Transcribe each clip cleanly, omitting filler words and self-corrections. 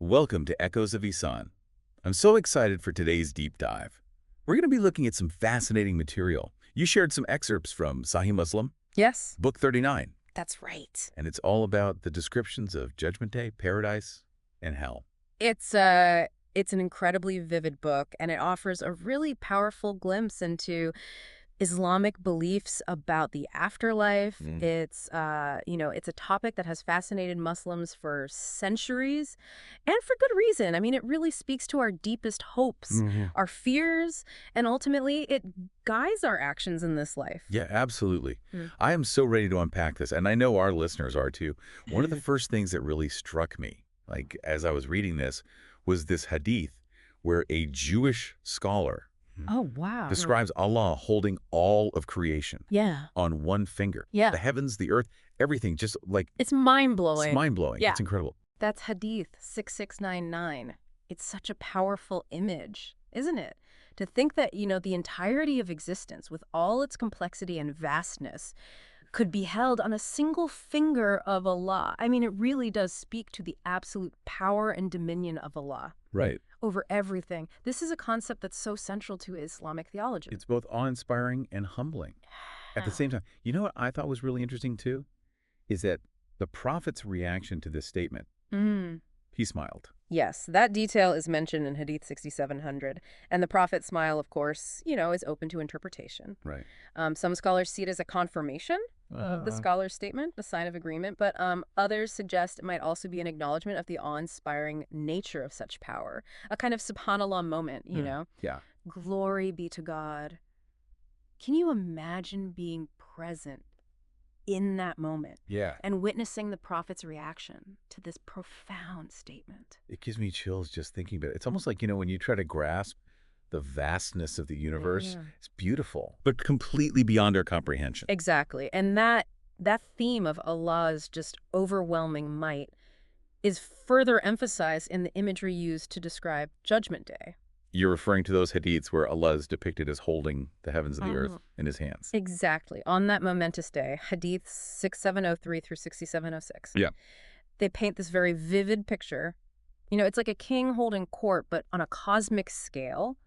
Welcome to Echoes of Ihsan. I'm so excited for today's deep dive. We're going to be looking at some fascinating material. You shared some excerpts from Sahih Muslim, Yes, Book 39, that's right. and it's all about the descriptions of Judgment Day, paradise, and hell. It's an incredibly vivid book, and it offers a really powerful glimpse into Islamic beliefs about the afterlife. It's a topic that has fascinated Muslims for centuries, and for good reason. I mean, it really speaks to our deepest hopes, our fears, and ultimately it guides our actions in this life. Yeah, absolutely. Mm. I am so ready to unpack this, and I know our listeners are too. One of the first things that really struck me, like as I was reading this, was this hadith where a Jewish scholar Oh, wow. describes Allah holding all of creation Yeah. on one finger. Yeah. The heavens, the earth, everything, just like It's mind-blowing. it's mind-blowing. Yeah. It's incredible. That's Hadith 6699. It's such a powerful image, isn't it? To think that, the entirety of existence, with all its complexity and vastness, could be held on a single finger of Allah. I mean, it really does speak to the absolute power and dominion of Allah Right. over everything. This is a concept that's so central to Islamic theology. It's both awe-inspiring and humbling at the same time. You know what I thought was really interesting too? Is that the Prophet's reaction to this statement. He smiled. Yes, that detail is mentioned in Hadith 6700. And the Prophet's smile, of course, is open to interpretation. Right. Some scholars see it as a confirmation of the scholar's statement, a sign of agreement, but others suggest it might also be an acknowledgement of the awe-inspiring nature of such power, a kind of subhanallah moment, you know? Yeah. Glory be to God. Can you imagine being present in that moment Yeah. and witnessing the Prophet's reaction to this profound statement? It gives me chills just thinking about it. It's almost like, when you try to grasp the vastness of the universe, Yeah. it's beautiful, but completely beyond our comprehension. Exactly. And that theme of Allah's just overwhelming might is further emphasized in the imagery used to describe Judgment Day. You're referring to those hadiths where Allah is depicted as holding the heavens and the earth in his hands. Exactly. On that momentous day, Hadith 6703 through 6706. Yeah. They paint this very vivid picture. It's like a king holding court, but on a cosmic scale.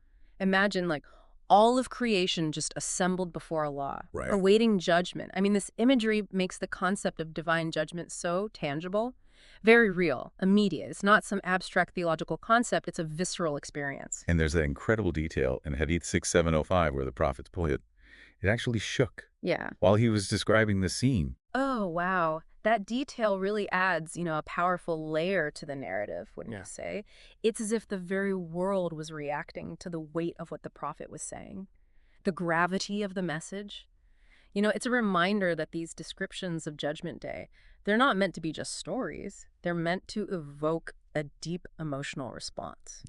Imagine like all of creation just assembled before Allah, Right. awaiting judgment. I mean, this imagery makes the concept of divine judgment so tangible, very real, immediate. It's not some abstract theological concept. It's a visceral experience. And there's that incredible detail in Hadith 6705 where the Prophet's pointed. It actually shook Yeah. while he was describing the scene. Oh, wow. That detail really adds, a powerful layer to the narrative, wouldn't you say? It's as if the very world was reacting to the weight of what the Prophet was saying, the gravity of the message. It's a reminder that these descriptions of Judgment Day, they're not meant to be just stories. They're meant to evoke a deep emotional response,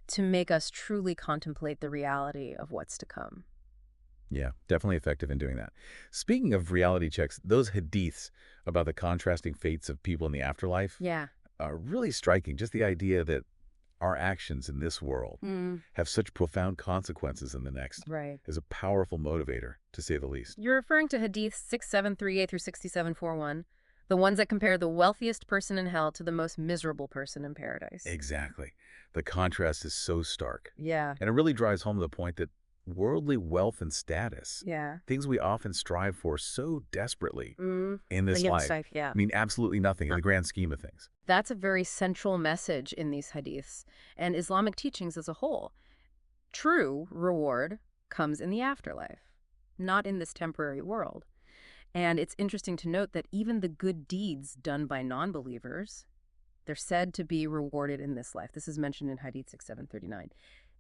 to make us truly contemplate the reality of what's to come. Yeah, definitely effective in doing that. Speaking of reality checks, those hadiths about the contrasting fates of people in the afterlife Yeah. are really striking. Just the idea that our actions in this world have such profound consequences in the next Right. is a powerful motivator, to say the least. You're referring to Hadith 6738 through 6741, the ones that compare the wealthiest person in hell to the most miserable person in paradise. Exactly. The contrast is so stark. Yeah. And it really drives home the point that worldly wealth and status, Yeah. things we often strive for so desperately in The this next life, life, yeah. mean absolutely nothing in the grand scheme of things. That's a very central message in these hadiths and Islamic teachings as a whole. True reward comes in the afterlife, not in this temporary world. And it's interesting to note that even the good deeds done by non-believers, they're said to be rewarded in this life. This is mentioned in Hadith 6739,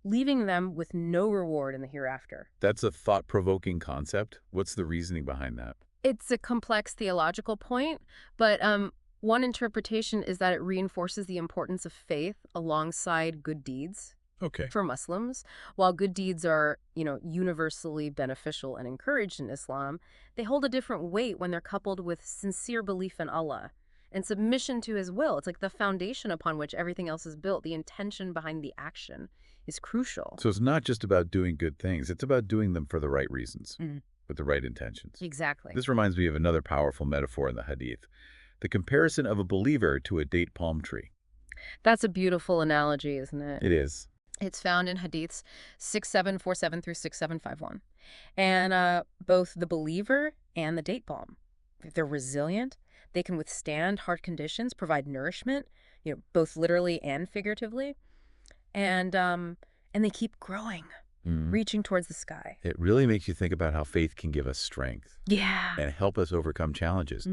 leaving them with no reward in the hereafter. That's a thought-provoking concept. What's the reasoning behind that? It's a complex theological point, but one interpretation is that it reinforces the importance of faith alongside good deeds Okay. for Muslims. While good deeds are, universally beneficial and encouraged in Islam, they hold a different weight when they're coupled with sincere belief in Allah and submission to His will. It's like the foundation upon which everything else is built. The intention behind the action is crucial. So it's not just about doing good things. It's about doing them for the right reasons, with the right intentions. Exactly. This reminds me of another powerful metaphor in the Hadith, the comparison of a believer to a date palm tree. That's a beautiful analogy, isn't it? It is. It's found in Hadiths 6747 through 6751. And both the believer and the date palm, they're resilient. They can withstand hard conditions, provide nourishment, both literally and figuratively. And they keep growing, reaching towards the sky. It really makes you think about how faith can give us strength. Yeah. And help us overcome challenges.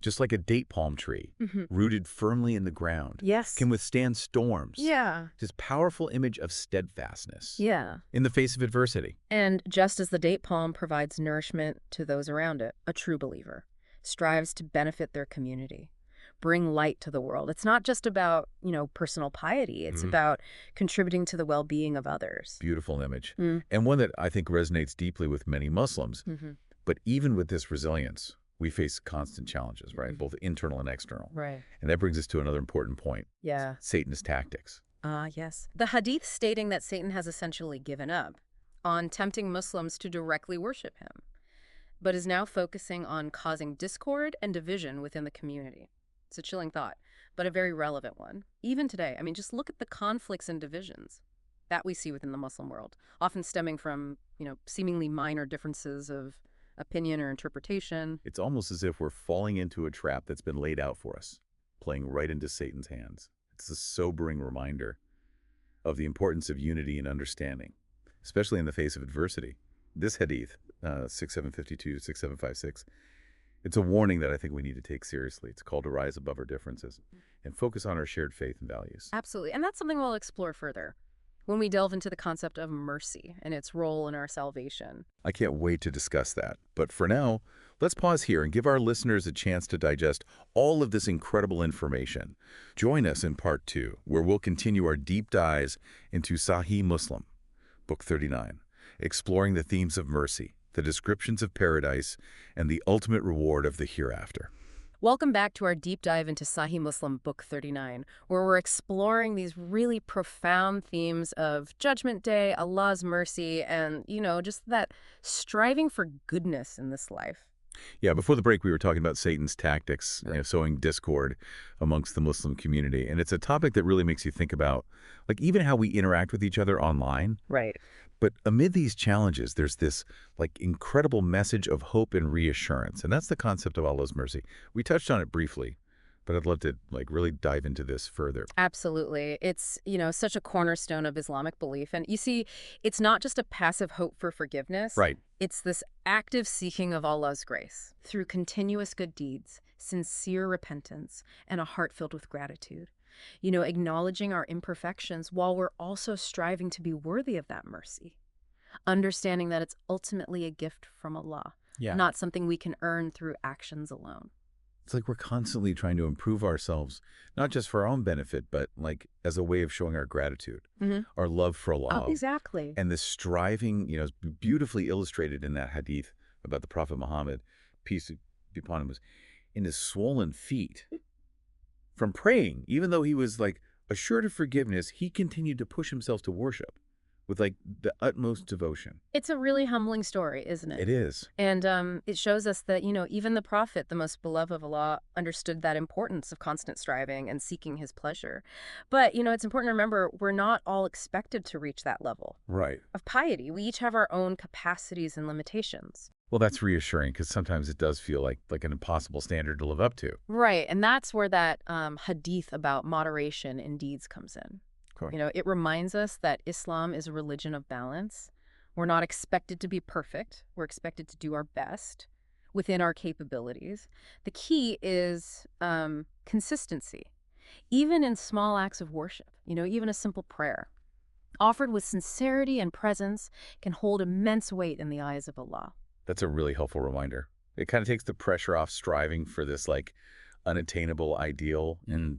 Just like a date palm tree, rooted firmly in the ground, Yes. can withstand storms. Yeah. This powerful image of steadfastness Yeah. in the face of adversity. And just as the date palm provides nourishment to those around it, a true believer strives to benefit their community, bring light to the world. It's not just about, personal piety. It's about contributing to the well-being of others. Beautiful image. And one that I think resonates deeply with many Muslims. But even with this resilience, we face constant challenges, right? Both internal and external. Right. And that brings us to another important point. Yeah. Satan's tactics. Yes. The Hadith stating that Satan has essentially given up on tempting Muslims to directly worship him, but is now focusing on causing discord and division within the community. It's a chilling thought, but a very relevant one. Even today, just look at the conflicts and divisions that we see within the Muslim world, often stemming from, seemingly minor differences of opinion or interpretation. It's almost as if we're falling into a trap that's been laid out for us, playing right into Satan's hands. It's a sobering reminder of the importance of unity and understanding, especially in the face of adversity. This hadith, 6752, 6756, it's a warning that I think we need to take seriously. It's called to rise above our differences and focus on our shared faith and values. Absolutely. And that's something we'll explore further when we delve into the concept of mercy and its role in our salvation. I can't wait to discuss that. But for now, let's pause here and give our listeners a chance to digest all of this incredible information. Join us in Part 2, where we'll continue our deep dives into Sahih Muslim, Book 39, exploring the themes of mercy, the descriptions of paradise, and the ultimate reward of the hereafter. Welcome back to our deep dive into Sahih Muslim Book 39, where we're exploring these really profound themes of Judgment Day, Allah's mercy, and, just that striving for goodness in this life. Yeah, before the break, we were talking about Satan's tactics, sowing discord amongst the Muslim community. And it's a topic that really makes you think about, even how we interact with each other online. Right. But amid these challenges, there's this incredible message of hope and reassurance. And that's the concept of Allah's mercy. We touched on it briefly, but I'd love to really dive into this further. Absolutely. It's, such a cornerstone of Islamic belief. And you see, it's not just a passive hope for forgiveness. Right. It's this active seeking of Allah's grace through continuous good deeds, sincere repentance, and a heart filled with gratitude. Acknowledging our imperfections while we're also striving to be worthy of that mercy. Understanding that it's ultimately a gift from Allah, not something we can earn through actions alone. It's like we're constantly trying to improve ourselves, not just for our own benefit, but as a way of showing our gratitude, our love for Allah. Oh, exactly. And this striving, is beautifully illustrated in that hadith about the Prophet Muhammad, peace be upon him, was in his swollen feet from praying. Even though he was assured of forgiveness, he continued to push himself to worship with the utmost devotion. It's a really humbling story, isn't it? It is. And it shows us that, even the Prophet, the most beloved of Allah, understood that importance of constant striving and seeking his pleasure. But, it's important to remember we're not all expected to reach that level of piety. We each have our own capacities and limitations. Well, that's reassuring because sometimes it does feel like an impossible standard to live up to. Right. And that's where that hadith about moderation in deeds comes in. Cool. It reminds us that Islam is a religion of balance. We're not expected to be perfect. We're expected to do our best within our capabilities. The key is consistency. Even in small acts of worship, even a simple prayer, offered with sincerity and presence, can hold immense weight in the eyes of Allah. That's a really helpful reminder. It kind of takes the pressure off striving for this unattainable ideal and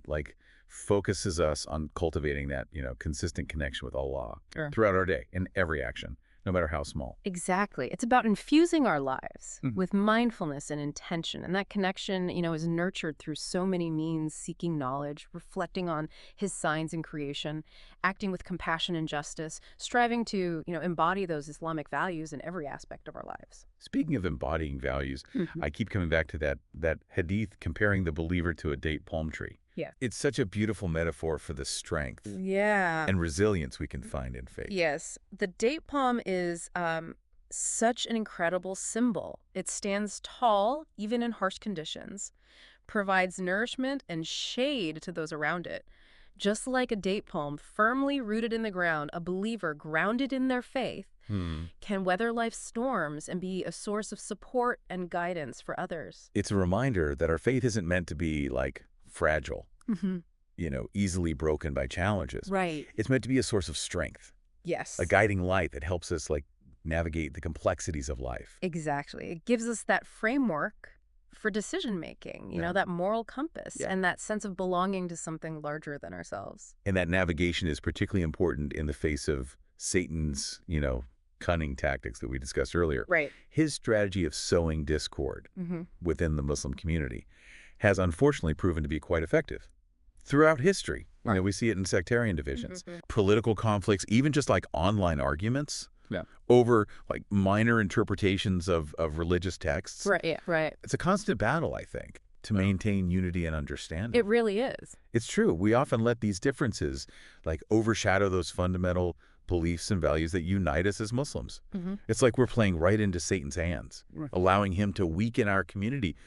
focuses us on cultivating that, consistent connection with Allah throughout our day in every action, no matter how small. Exactly. It's about infusing our lives with mindfulness and intention. And that connection, is nurtured through so many means, seeking knowledge, reflecting on his signs in creation, acting with compassion and justice, striving to, embody those Islamic values in every aspect of our lives. Speaking of embodying values, I keep coming back to that hadith comparing the believer to a date palm tree. Yeah. It's such a beautiful metaphor for the strength Yeah. and resilience we can find in faith. Yes. The date palm is such an incredible symbol. It stands tall, even in harsh conditions, provides nourishment and shade to those around it. Just like a date palm firmly rooted in the ground, a believer grounded in their faith can weather life's storms and be a source of support and guidance for others. It's a reminder that our faith isn't meant to be, like, fragile, easily broken by challenges. Right. It's meant to be a source of strength, Yes. a guiding light that helps us, like, navigate the complexities of life. Exactly. It gives us that framework for decision-making, that moral compass and that sense of belonging to something larger than ourselves. And that navigation is particularly important in the face of Satan's, cunning tactics that we discussed earlier. Right. His strategy of sowing discord within the Muslim community has unfortunately proven to be quite effective. Throughout history, we see it in sectarian divisions, political conflicts, even just like online arguments over like minor interpretations of religious texts. Right, yeah, right. It's a constant battle, I think, to maintain unity and understanding. It really is. It's true. We often let these differences like overshadow those fundamental beliefs and values that unite us as Muslims. It's like we're playing right into Satan's hands, allowing him to weaken our community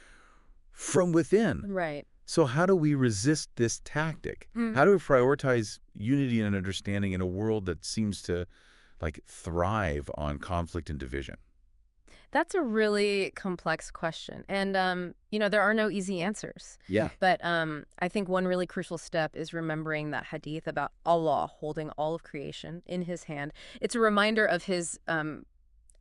from within. Right. So how do we resist this tactic? How do we prioritize unity and understanding in a world that seems to like thrive on conflict and division? That's a really complex question. And, there are no easy answers. Yeah. But I think one really crucial step is remembering that hadith about Allah holding all of creation in his hand. It's a reminder of his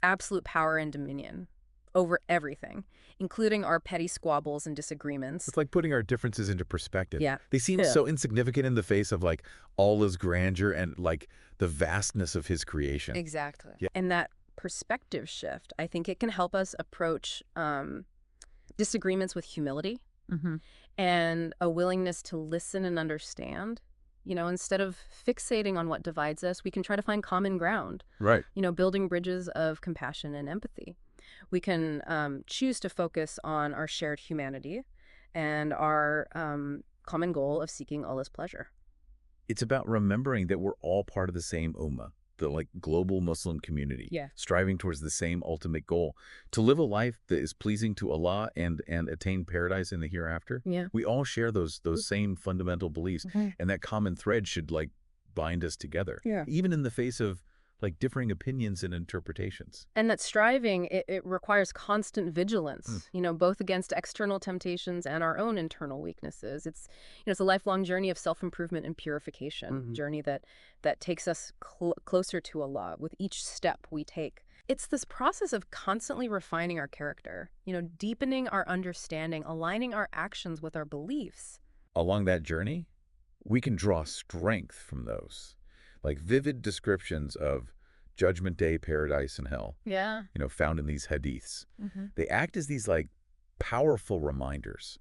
absolute power and dominion over everything, including our petty squabbles and disagreements. It's like putting our differences into perspective. Yeah. They seem so insignificant in the face of like Allah's grandeur and like the vastness of his creation. Exactly. Yeah. And that perspective shift, I think it can help us approach disagreements with humility and a willingness to listen and understand. Instead of fixating on what divides us, we can try to find common ground. Right. Building bridges of compassion and empathy. We can choose to focus on our shared humanity and our common goal of seeking Allah's pleasure. It's about remembering that we're all part of the same ummah, the like global Muslim community, striving towards the same ultimate goal, to live a life that is pleasing to Allah and attain paradise in the hereafter. Yeah. We all share those same fundamental beliefs, and that common thread should like bind us together, even in the face of like differing opinions and interpretations. And that striving, it requires constant vigilance, both against external temptations and our own internal weaknesses. It's a lifelong journey of self-improvement and purification, journey that takes us closer to Allah with each step we take. It's this process of constantly refining our character, deepening our understanding, aligning our actions with our beliefs. Along that journey, we can draw strength from those. Like vivid descriptions of Judgment Day, paradise, and hell, found in these hadiths. They act as these like powerful reminders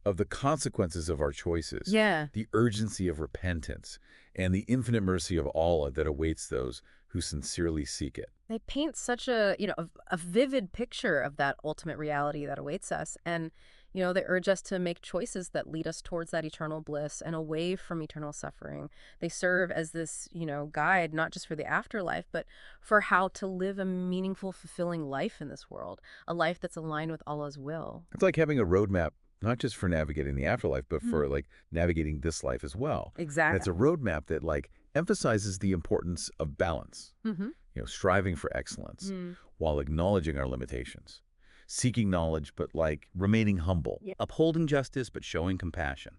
of the consequences of our choices, the urgency of repentance, and the infinite mercy of Allah that awaits those who sincerely seek it. They paint such a vivid picture of that ultimate reality that awaits us. And they urge us to make choices that lead us towards that eternal bliss and away from eternal suffering. They serve as this, guide, not just for the afterlife, but for how to live a meaningful, fulfilling life in this world, a life that's aligned with Allah's will. It's like having a roadmap, not just for navigating the afterlife, but for like navigating this life as well. Exactly. And it's a roadmap that like emphasizes the importance of balance, striving for excellence while acknowledging our limitations. Seeking knowledge, but like remaining humble, upholding justice, but showing compassion.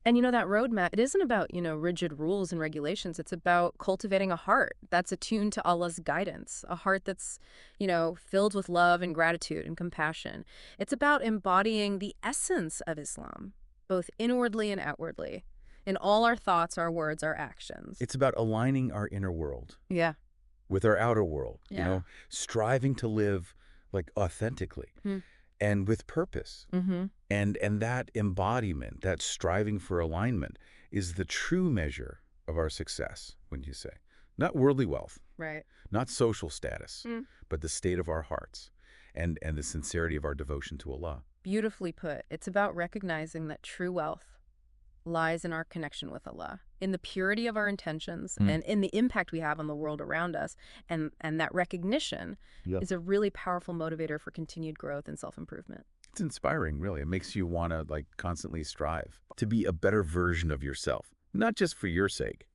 And that roadmap, it isn't about, rigid rules and regulations. It's about cultivating a heart that's attuned to Allah's guidance, a heart that's, filled with love and gratitude and compassion. It's about embodying the essence of Islam, both inwardly and outwardly, in all our thoughts, our words, our actions. It's about aligning our inner world with our outer world, striving to live like authentically and with purpose. And that embodiment, that striving for alignment is the true measure of our success, wouldn't you say? Not worldly wealth, not social status, but the state of our hearts and the sincerity of our devotion to Allah. Beautifully put. It's about recognizing that true wealth, lies in our connection with Allah, in the purity of our intentions, and in the impact we have on the world around us. And that recognition is a really powerful motivator for continued growth and self-improvement. It's inspiring, really. It makes you want to like constantly strive to be a better version of yourself, not just for your sake,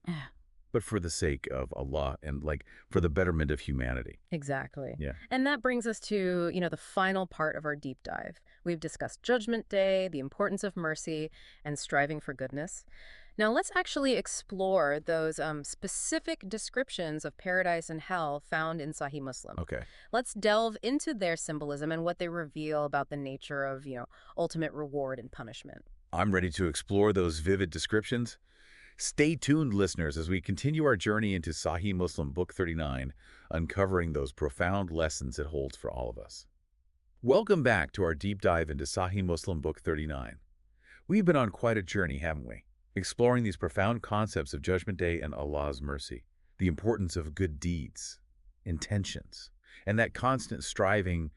but for the sake of Allah and like for the betterment of humanity. Exactly. Yeah. And that brings us to, the final part of our deep dive. We've discussed Judgment Day, the importance of mercy, and striving for goodness. Now let's actually explore those specific descriptions of paradise and hell found in Sahih Muslim. Okay. Let's delve into their symbolism and what they reveal about the nature of, ultimate reward and punishment. I'm ready to explore those vivid descriptions. Stay tuned, listeners, as we continue our journey into Sahih Muslim Book 39, uncovering those profound lessons it holds for all of us. Welcome back to our deep dive into Sahih Muslim Book 39. We've been on quite a journey, haven't we? Exploring these profound concepts of Judgment Day and Allah's mercy, the importance of good deeds, intentions, and that constant striving,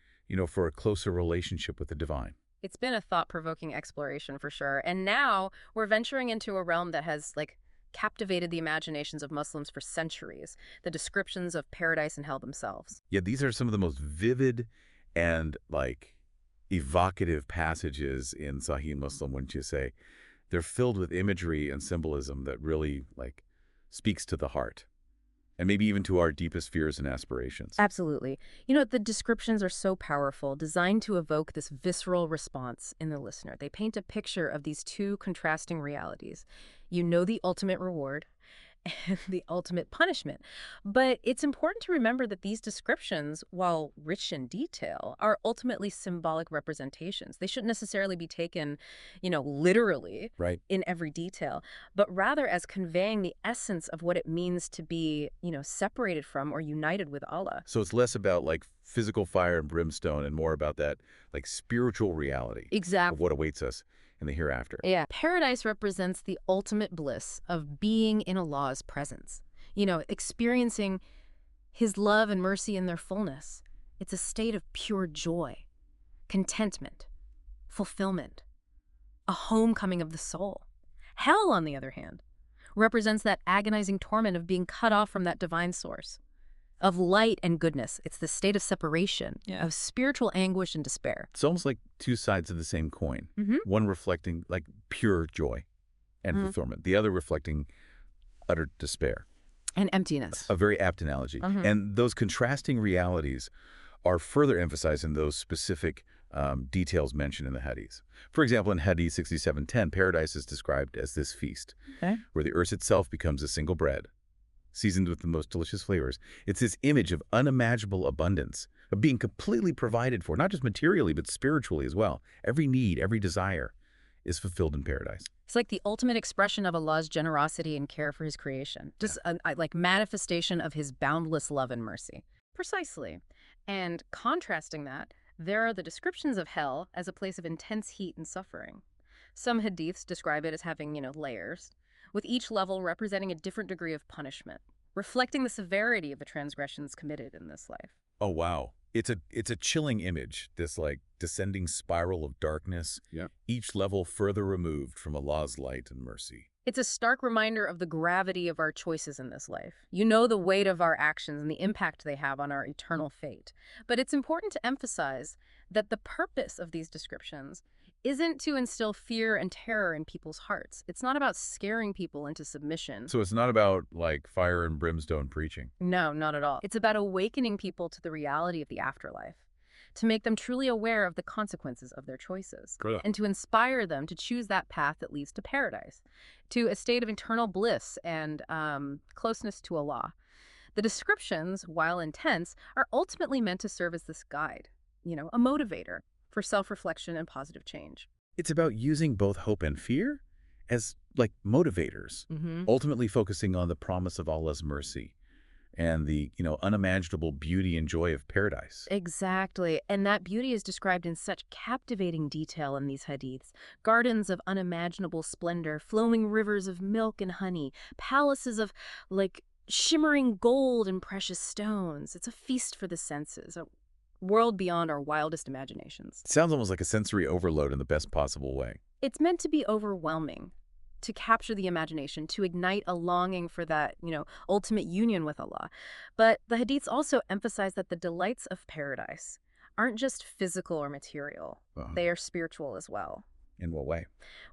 for a closer relationship with the divine. It's been a thought-provoking exploration for sure. And now we're venturing into a realm that has, captivated the imaginations of Muslims for centuries, the descriptions of paradise and hell themselves. Yeah, these are some of the most vivid and, evocative passages in Sahih Muslim, wouldn't you say? They're filled with imagery and symbolism that really, speaks to the heart. And maybe even to our deepest fears and aspirations. Absolutely. The descriptions are so powerful, designed to evoke this visceral response in the listener. They paint a picture of these two contrasting realities. The ultimate reward and the ultimate punishment. But it's important to remember that these descriptions, while rich in detail, are ultimately symbolic representations. They shouldn't necessarily be taken, literally in every detail, but rather as conveying the essence of what it means to be, separated from or united with Allah. So it's less about physical fire and brimstone and more about that spiritual reality of what awaits us in the hereafter. Yeah. Paradise represents the ultimate bliss of being in Allah's presence, experiencing His love and mercy in their fullness. It's a state of pure joy, contentment, fulfillment, a homecoming of the soul. Hell, on the other hand, represents that agonizing torment of being cut off from that divine source, of light and goodness. It's the state of separation, of spiritual anguish and despair. It's almost like two sides of the same coin. One reflecting pure joy and fulfillment. The other reflecting utter despair. And emptiness. A very apt analogy. And those contrasting realities are further emphasized in those specific details mentioned in the Hadith. For example, in Hadith 67:10, paradise is described as this feast, where the earth itself becomes a single bread, seasoned with the most delicious flavors. It's this image of unimaginable abundance, of being completely provided for, not just materially, but spiritually as well. Every need, every desire is fulfilled in paradise. It's like the ultimate expression of Allah's generosity and care for His creation. Just a manifestation of His boundless love and mercy. Precisely. And contrasting that, there are the descriptions of hell as a place of intense heat and suffering. Some hadiths describe it as having, layers, with each level representing a different degree of punishment, reflecting the severity of the transgressions committed in this life. Oh, wow. It's a chilling image, this descending spiral of darkness, each level further removed from Allah's light and mercy. It's a stark reminder of the gravity of our choices in this life. The weight of our actions and the impact they have on our eternal fate. But it's important to emphasize that the purpose of these descriptions isn't to instill fear and terror in people's hearts. It's not about scaring people into submission. So it's not about fire and brimstone preaching. No, not at all. It's about awakening people to the reality of the afterlife, to make them truly aware of the consequences of their choices, and to inspire them to choose that path that leads to paradise, to a state of eternal bliss and closeness to Allah. The descriptions, while intense, are ultimately meant to serve as this guide, a motivator for self-reflection and positive change. It's about using both hope and fear as motivators, ultimately focusing on the promise of Allah's mercy and the, unimaginable beauty and joy of paradise. Exactly. And that beauty is described in such captivating detail in these hadiths. Gardens of unimaginable splendor, flowing rivers of milk and honey, palaces of, shimmering gold and precious stones. It's a feast for the senses, a world beyond our wildest imaginations. It sounds almost like a sensory overload in the best possible way. It's meant to be overwhelming, to capture the imagination, to ignite a longing for that, ultimate union with Allah. But the Hadiths also emphasize that the delights of paradise aren't just physical or material. They are spiritual as well. In what way?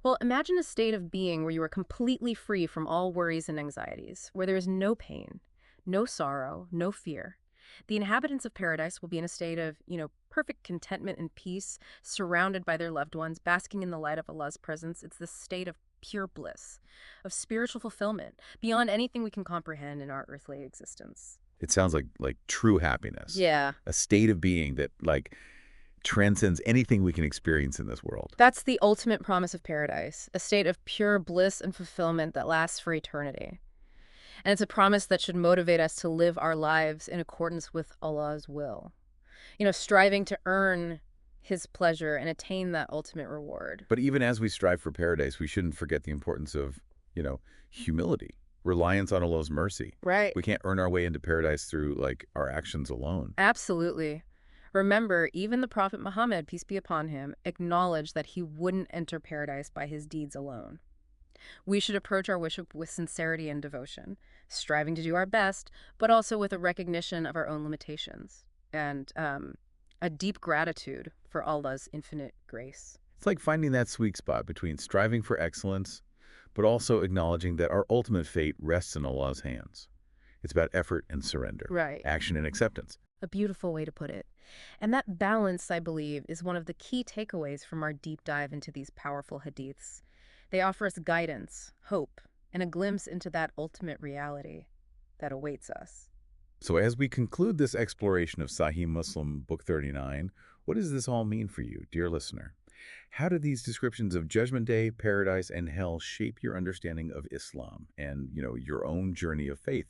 Well, imagine a state of being where you are completely free from all worries and anxieties, where there is no pain, no sorrow, no fear. The inhabitants of paradise will be in a state of, perfect contentment and peace, surrounded by their loved ones, basking in the light of Allah's presence. It's this state of pure bliss, of spiritual fulfillment, beyond anything we can comprehend in our earthly existence. It sounds like true happiness. Yeah. A state of being that, transcends anything we can experience in this world. That's the ultimate promise of paradise, a state of pure bliss and fulfillment that lasts for eternity. And it's a promise that should motivate us to live our lives in accordance with Allah's will. Striving to earn His pleasure and attain that ultimate reward. But even as we strive for paradise, we shouldn't forget the importance of, humility, reliance on Allah's mercy. Right. We can't earn our way into paradise through, our actions alone. Absolutely. Remember, even the Prophet Muhammad, peace be upon him, acknowledged that he wouldn't enter paradise by his deeds alone. We should approach our worship with sincerity and devotion, striving to do our best, but also with a recognition of our own limitations and a deep gratitude for Allah's infinite grace. It's like finding that sweet spot between striving for excellence, but also acknowledging that our ultimate fate rests in Allah's hands. It's about effort and surrender, Right. action and acceptance. A beautiful way to put it. And that balance, I believe, is one of the key takeaways from our deep dive into these powerful hadiths. They offer us guidance, hope, and a glimpse into that ultimate reality that awaits us. So as we conclude this exploration of Sahih Muslim, Book 39, what does this all mean for you, dear listener? How do these descriptions of Judgment Day, paradise, and hell shape your understanding of Islam and, your own journey of faith?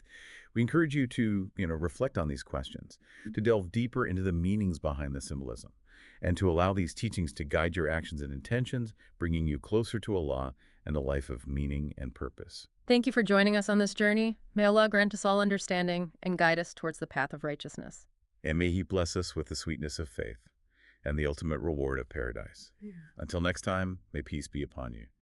We encourage you to, reflect on these questions, to delve deeper into the meanings behind the symbolism, and to allow these teachings to guide your actions and intentions, bringing you closer to Allah and a life of meaning and purpose. Thank you for joining us on this journey. May Allah grant us all understanding and guide us towards the path of righteousness. And may He bless us with the sweetness of faith and the ultimate reward of paradise. Until next time, may peace be upon you.